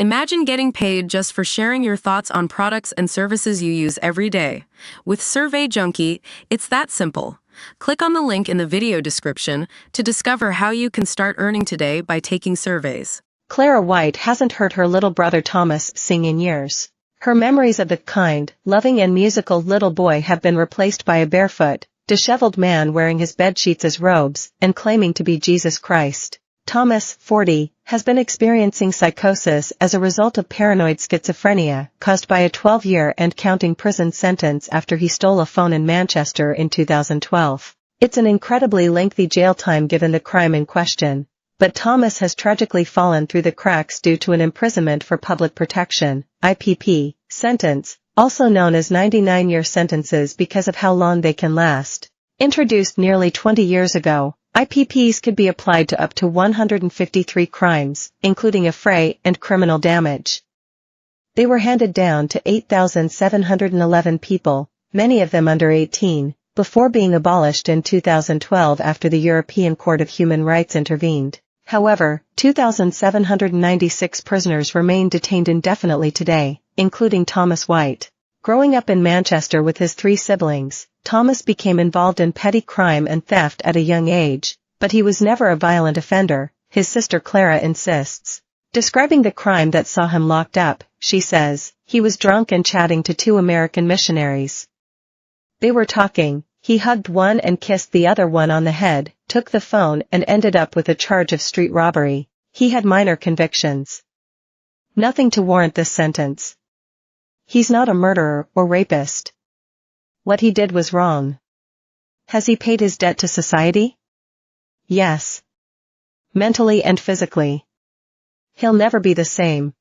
Imagine getting paid just for sharing your thoughts on products and services you use every day. With Survey Junkie, it's that simple. Click on the link in the video description to discover how you can start earning today by taking surveys. Clara White hasn't heard her little brother Thomas sing in years. Her memories of the kind, loving and musical little boy have been replaced by a barefoot, disheveled man wearing his bedsheets as robes and claiming to be Jesus Christ. Thomas, 40, has been experiencing psychosis as a result of paranoid schizophrenia caused by a 12-year and counting prison sentence after he stole a phone in Manchester in 2012. It's an incredibly lengthy jail time given the crime in question, but Thomas has tragically fallen through the cracks due to an imprisonment for public protection, IPP, sentence, also known as 99-year sentences because of how long they can last. Introduced nearly 20 years ago, IPPs could be applied to up to 153 crimes, including affray and criminal damage. They were handed down to 8,711 people, many of them under 18, before being abolished in 2012 after the European Court of Human Rights intervened. However, 2,796 prisoners remain detained indefinitely today, including Thomas White. Growing up in Manchester with his 3 siblings, Thomas became involved in petty crime and theft at a young age, but he was never a violent offender, his sister Clara insists. Describing the crime that saw him locked up, she says, he was drunk and chatting to 2 American missionaries. They were talking, he hugged one and kissed the other one on the head, took the phone and ended up with a charge of street robbery. He had minor convictions. Nothing to warrant this sentence. He's not a murderer or rapist. What he did was wrong. Has he paid his debt to society? Yes. Mentally and physically. He'll never be the same.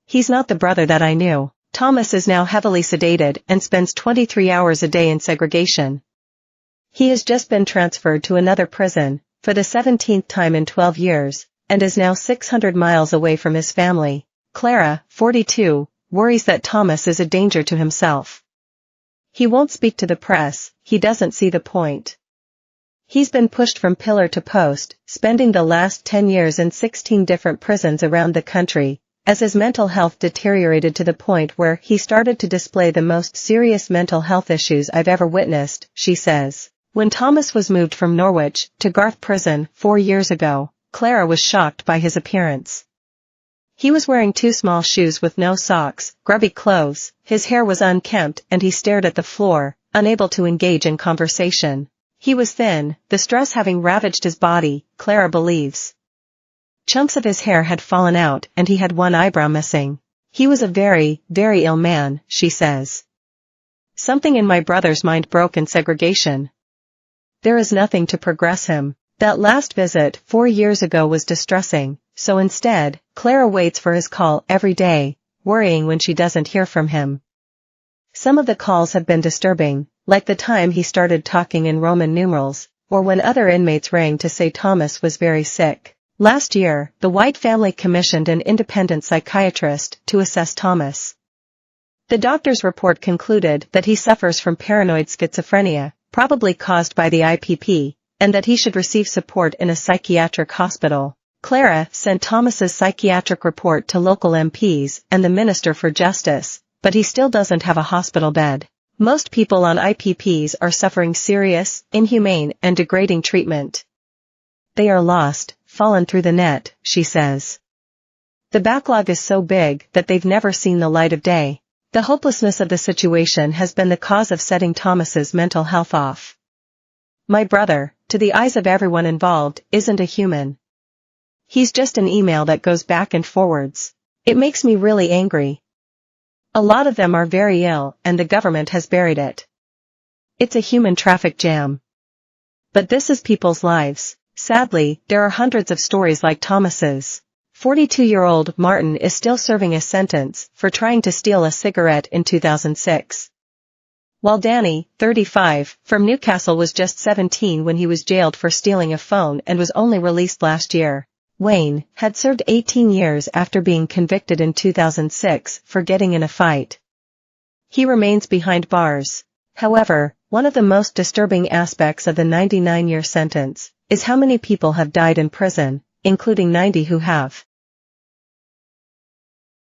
He's not the brother that I knew. Thomas is now heavily sedated and spends 23 hours a day in segregation. He has just been transferred to another prison, for the 17th time in 12 years, and is now 600 miles away from his family. Clara, 42, worries that Thomas is a danger to himself. He won't speak to the press, he doesn't see the point. He's been pushed from pillar to post, spending the last 10 years in 16 different prisons around the country, as his mental health deteriorated to the point where he started to display the most serious mental health issues I've ever witnessed, she says. When Thomas was moved from Norwich to Garth Prison 4 years ago, Clara was shocked by his appearance. He was wearing 2 small shoes with no socks, grubby clothes, his hair was unkempt and he stared at the floor, unable to engage in conversation. He was thin, the stress having ravaged his body, Clara believes. Chunks of his hair had fallen out and he had one eyebrow missing. He was a very, very ill man, she says. Something in my brother's mind broke in segregation. There is nothing to progress him. That last visit 4 years ago was distressing, so instead, Clara waits for his call every day, worrying when she doesn't hear from him. Some of the calls have been disturbing, like the time he started talking in Roman numerals, or when other inmates rang to say Thomas was very sick. Last year, the White family commissioned an independent psychiatrist to assess Thomas. The doctor's report concluded that he suffers from paranoid schizophrenia, probably caused by the IPP, and that he should receive support in a psychiatric hospital. Clara sent Thomas's psychiatric report to local MPs and the Minister for Justice, but he still doesn't have a hospital bed. Most people on IPPs are suffering serious, inhumane, and degrading treatment. They are lost, fallen through the net, she says. The backlog is so big that they've never seen the light of day. The hopelessness of the situation has been the cause of setting Thomas's mental health off. My brother, to the eyes of everyone involved, isn't a human. He's just an email that goes back and forwards. It makes me really angry. A lot of them are very ill and the government has buried it. It's a human traffic jam. But this is people's lives. Sadly, there are hundreds of stories like Thomas's. 42-year-old Martin is still serving a sentence for trying to steal a cigarette in 2006. While Danny, 35, from Newcastle was just 17 when he was jailed for stealing a phone and was only released last year. Wayne had served 18 years after being convicted in 2006 for getting in a fight. He remains behind bars. However, one of the most disturbing aspects of the 99-year sentence is how many people have died in prison, including 90 who have